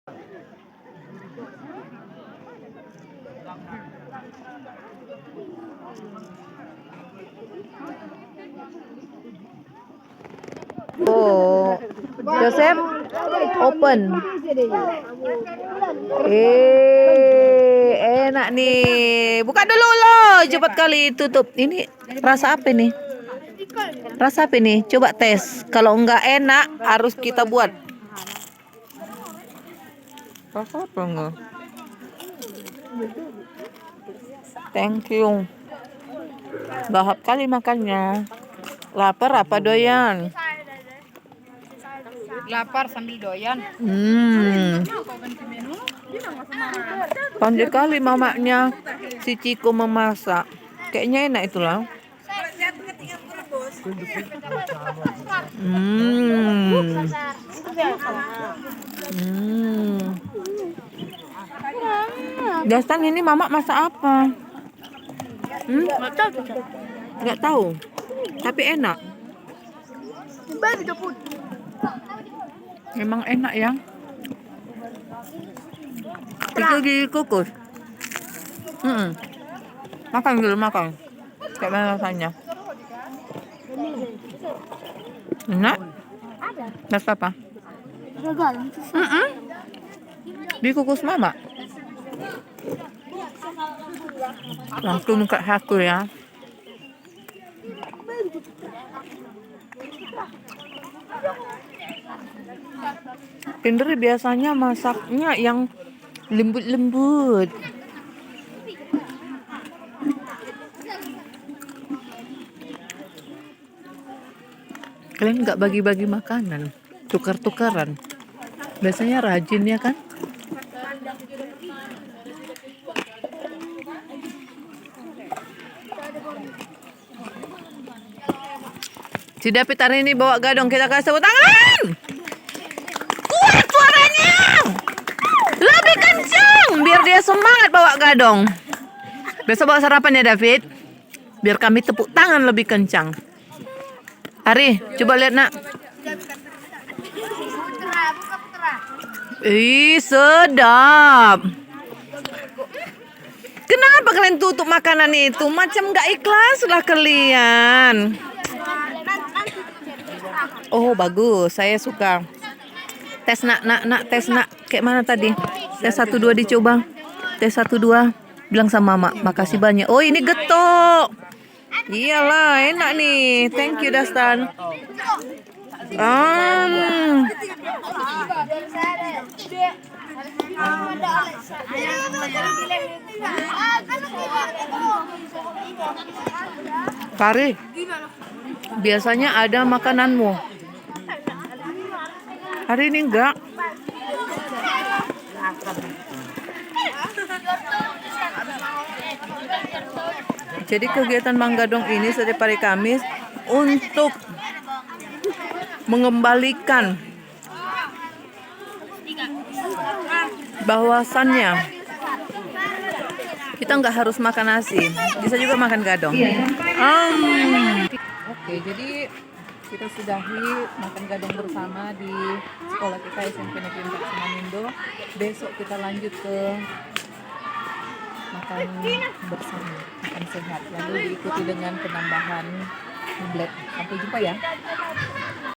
Oh, Joseph, open. Enak nih. Buka dulu loh, cepat kali tutup. Ini rasa apa nih? Rasa apa nih? Coba tes. Kalau enggak enak, harus kita buat. Rasa apa enggak? Thank you. Lahap kali makannya. Lapar apa doyan? Lapar sambil doyan. Pandai kali mamanya si Ciko memasak. Kayaknya enak itulah. Dastan ini mama masak apa? Nggak tahu. Tapi enak. Memang enak ya. Itu dikukus. Makan dulu, makan. Kayak mana rasanya? Enak? Rasa apa? Dikukus mama. Langsung ke aku ya. Indri biasanya masaknya yang lembut-lembut. Kalian nggak bagi-bagi makanan, tukar-tukaran. Biasanya rajin ya kan? Si David hari ini bawa gadong, kita kasih tepuk tangan. Kuat suaranya. Lebih kencang biar dia semangat bawa gadong. Besok bawa sarapan ya David. Biar kami tepuk tangan lebih kencang. Ari, coba lihat nak. Ih, sedap. Kenapa kalian tutup makanan itu? Macam nggak ikhlas lah kalian. Oh, bagus. Saya suka. Tes nak, tes nak. Kayak mana tadi? Tes 1 2 dicoba. Tes 1 2. Bilang sama mama, makasih banyak. Oh, ini getok. Iyalah, enak nih. Thank you, Dastan. Kari, biasanya ada makananmu. Hari ini enggak. Jadi kegiatan Manggadong ini setiap hari Kamis untuk mengembalikan bahwasannya kita nggak harus makan nasi, bisa juga makan gadong. Oke, jadi kita sudahi makan gadong bersama di sekolah kita SMP Negeri 4 Semanindo. Besok kita lanjut ke makan bersama, makan sehat, lalu diikuti dengan penambahan bublet. Sampai jumpa ya.